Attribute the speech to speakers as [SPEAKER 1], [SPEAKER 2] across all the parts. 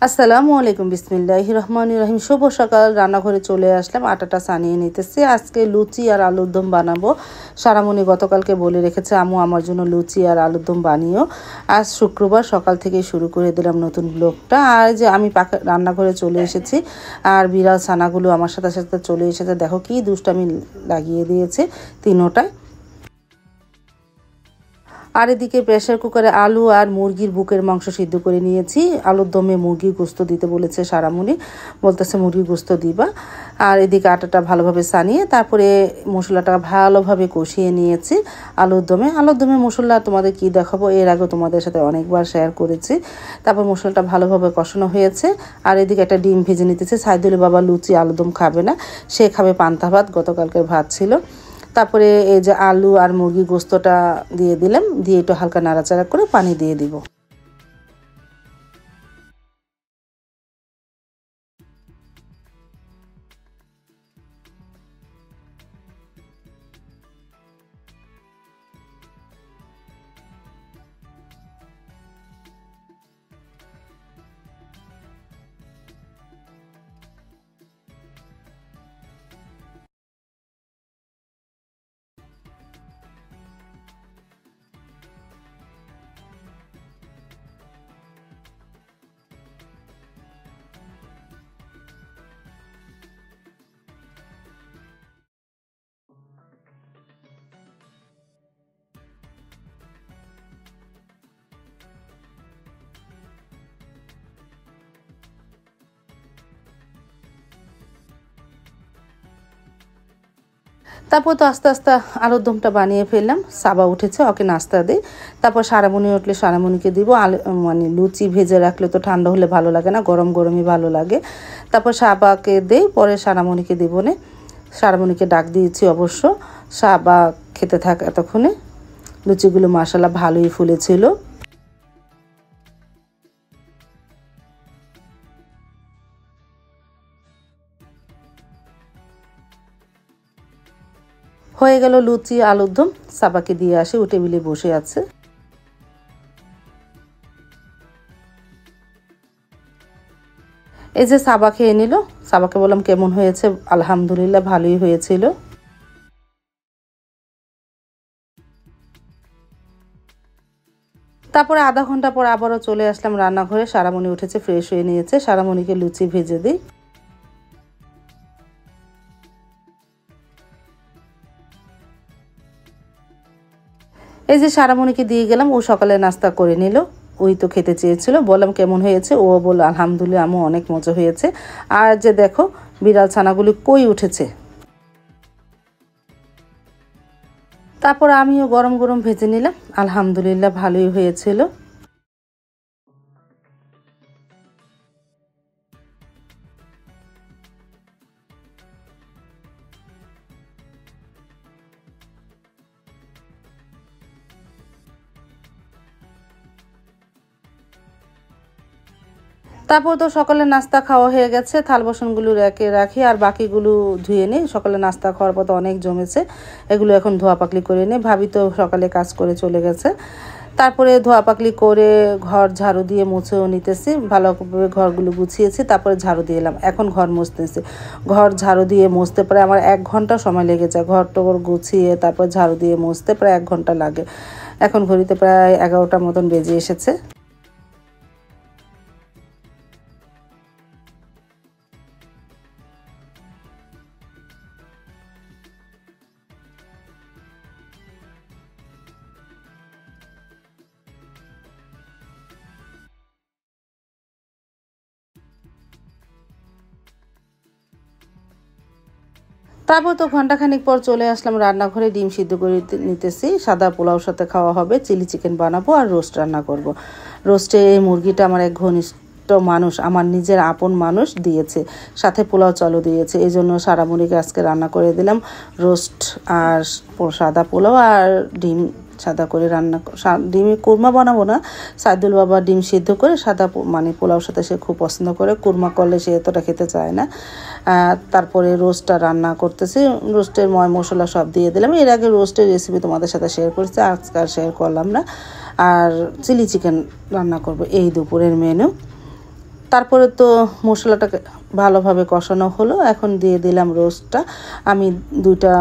[SPEAKER 1] আসসালামু আলাইকুম, বিসমিল্লাহির রহমানির রহিম। শুভ সকাল। রান্নাঘরে চলে আসলাম, আটাটা সানিয়ে নিতেছি। আজকে লুচি আর আলুর দম বানাবো। সারামণি গতকালকে বলে রেখেছে আম্মু আমার জন্য লুচি আর আলুর দম বানিও। আজ শুক্রবার সকাল থেকে শুরু করে দিলাম নতুন ব্লগটা। আর যে আমি রান্নাঘরে চলে এসেছি আর বিড়াল ছানাগুলো আমার সাথে সাথে চলে এসেছে। দেখো কি দুষ্টামি লাগিয়ে দিয়েছে তিনোটায়। আর এদিকে প্রেসার কুকারে আলু আর মুরগির বুকের মাংস সিদ্ধ করে নিয়েছি। আলুর দমে মুরগির গোস্ত দিতে বলেছে সারামণি, বলতেছে মুরগির গোস্ত দিবা। আর এদিকে আটাটা ভালোভাবে সানিয়ে তারপরে মশলাটা ভালোভাবে কষিয়ে নিয়েছি আলুর দমে মশলা তোমাদের কি দেখাবো, এর আগে তোমাদের সাথে অনেকবার শেয়ার করেছি। তারপর মশলাটা ভালোভাবে কষানো হয়েছে। আর এদিকে একটা ডিম ভেজে নিতেছে। সাইদুলের বাবা লুচি আলুর দম খাবে না, সে খাবে পান্তা ভাত, গতকালকের ভাত ছিল। তারপরে এই যে আলু আর মুরগি গোস্তটা দিয়ে দিলাম, দিয়ে একটু হালকা নাড়াচাড়া করে পানি দিয়ে দিব। তারপর তো আস্তে আস্তে আলুর দমটা বানিয়ে ফেললাম। সাবা উঠেছে, ওকে নাস্তা দিই। তারপর সারামণি উঠলে সারামণিকে দিব। মানে লুচি ভেজে রাখলে তো ঠান্ডা হলে ভালো লাগে না, গরম গরমই ভালো লাগে। তারপর সাবাকে দেই, পরে সারামণিকে দিব না। সারামণিকে ডাক দিয়েছি অবশ্য, সাবা খেতে থাক এতক্ষণে। লুচিগুলো মাশাআল্লাহ ভালোই ফুলেছিল। হয়ে গেল লুচি আলুর দম। সাবাকে দিয়ে আসে, ও টেবিলে বসে আছে। এই যে সাবা খেয়ে নিল। সাবাকে বললাম কেমন হয়েছে, আলহামদুলিল্লাহ ভালোই হয়েছিল। তারপরে আধা ঘন্টা পর আবারও চলে আসলাম রান্নাঘরে। সারামণি উঠেছে, ফ্রেশ হয়ে নিয়েছে। সারামণিকে লুচি ভেজে দিই। এই যে সারামণিকে দিয়ে গেলাম, ও সকালে নাস্তা করে নিল। ওই তো খেতে চেয়েছিল, বললাম কেমন হয়েছে, ও বলল আলহামদুলিল্লাহ আম্মু অনেক মজা হয়েছে। আর যে দেখো বিড়াল ছানাগুলি কই উঠেছে। তারপর আমিও গরম গরম ভেজে নিলাম, আলহামদুলিল্লাহ ভালোই হয়েছিল। তারপর তো সকালে নাস্তা খাওয়া হয়ে গেছে। থাল বাসনগুলো রেখে রাখি আর বাকিগুলো ধুয়ে নিই। সকালে নাস্তা খাওয়ার পর তো অনেক জমেছে, এগুলো এখন ধোয়া পাকলি করে নিই। ভাবি তো সকালে কাজ করে চলে গেছে। তারপরে ধোয়া পাকলি করে ঘর ঝাড়ু দিয়ে মুছেও নিতেছি, ভালোভাবে ঘরগুলো গুছিয়েছি। তারপরে ঝাড়ু দিয়ে এলাম, এখন ঘর মুছতেছি। ঘর ঝাড়ু দিয়ে মুছতে প্রায় আমার 1 ঘন্টা সময় লেগে যায়। ঘর টগর গুছিয়ে তারপর ঝাড়ু দিয়ে মুছতে প্রায় 1 ঘন্টা লাগে। এখন ঘড়িতে প্রায় 11টার মতন বেজে এসেছে। তারপর তো ঘন্টাখানিক পর চলে আসলাম রান্নাঘরে। ডিম সিদ্ধ করে নিতেছি। সাদা পোলাওর সাথে খাওয়া হবে, চিলি চিকেন বানাবো আর রোস্ট রান্না করব। রোস্টে এই মুরগিটা আমার এক ঘনিষ্ঠ মানুষ, আমার নিজের আপন মানুষ দিয়েছে, সাথে পোলাও চালও দিয়েছে। এই জন্য সারামণিকে আজকে রান্না করে দিলাম রোস্ট আর সাদা পোলাও আর ডিম সাদা করে রান্না। ডিমে কোরমা বানাবো না, সাইদুল বাবা ডিম সিদ্ধ করে সাদা মানে পোলাওর সাথে সে খুব পছন্দ করে, কোরমা করলে সে এতটা খেতে চায় না। তারপরে রোস্টটা রান্না করতেছি। রোস্টের মশলা সব দিয়ে দিলাম। এর আগে রোস্টের রেসিপি তোমাদের সাথে শেয়ার করেছি, আজকে আর শেয়ার করলাম না। আর চিলি চিকেন রান্না করব, এই দুপুরের মেনু। তারপরে তো মশলাটাকে ভালোভাবে কষানো হলো। এখন দিয়ে দিলাম রোস্টটা। আমি 2টা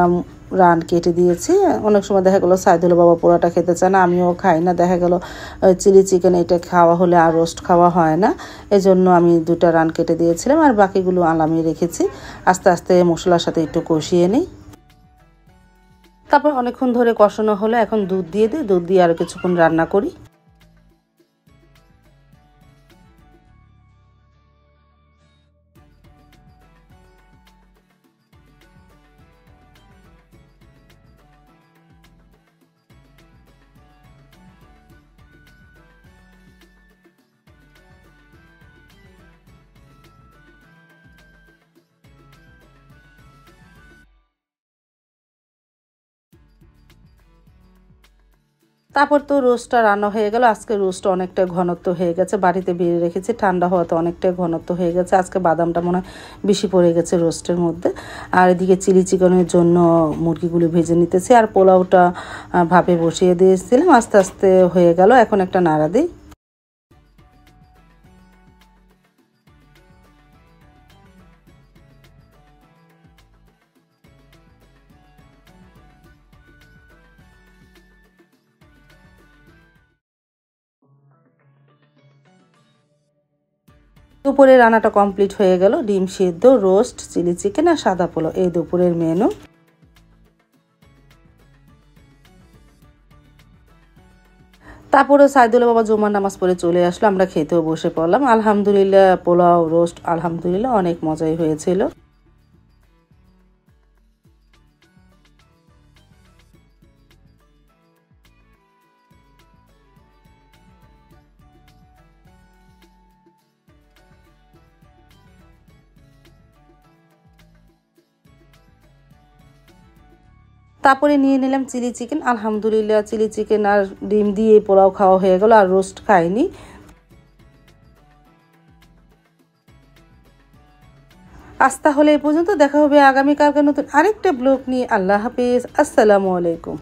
[SPEAKER 1] রান কেটে দিয়েছি। অনেক সময় দেখা গেলো সাইদুল বাবা পোড়াটা খেতে চায় না, আমিও খাই না। দেখা গেল চিলি চিকেন এটা খাওয়া হলে আর রোস্ট খাওয়া হয় না, এজন্য আমি 2টা রান কেটে দিয়েছিলাম আর বাকিগুলো আলামিয়ে রেখেছি। আস্তে আস্তে মশলার সাথে একটু কষিয়ে নিই। তারপর অনেকক্ষণ ধরে কষানো হলো, এখন দুধ দিয়ে দিই। দুধ দিয়ে আরও কিছুক্ষণ রান্না করি। তারপর তো রোস্টটা রান্না হয়ে গেল। আজকে রোস্টটা অনেকটা ঘনত্ব হয়ে গেছে, বাড়িতে বেড়ে রেখেছি, ঠান্ডা হওয়াতে অনেকটাই ঘনত্ব হয়ে গেছে। আজকে বাদামটা মনে হয় বেশি পড়ে গেছে রোস্টের মধ্যে। আর এদিকে চিলি চিকেনের জন্য মুরগিগুলো ভেজে নিতেছি, আর পোলাওটা ভাপে বসিয়ে দিয়েছিলাম। আস্তে আস্তে হয়ে গেল, এখন একটা নাড়া দিই। দুপুরে রান্নাটা কমপ্লিট হয়ে গেল। ডিম সিদ্ধ, রোস্ট, চিলি চিকেন আর সাদা পোলাও, এই দুপুরের মেনু। তারপরে সাইদুল বাবা জুমার নামাজ পড়ে চলে আসলো, আমরা খেতেও বসে পড়লাম। আলহামদুলিল্লাহ পোলাও রোস্ট আলহামদুলিল্লাহ অনেক মজাই হয়েছিল। তারপরে নিয়ে নিলাম চিলি চিকেন। আলহামদুলিল্লাহ চিলি চিকেন আর ডিম দিয়ে পোলাও খাওয়া হয়ে গেল, আর রোস্ট খাইনি। আজ তাহলে এই পর্যন্ত, দেখা হবে আগামীকালকে নতুন আরেকটা ব্লগ নিয়ে। আল্লাহ হাফিজ, আসসালামু আলাইকুম।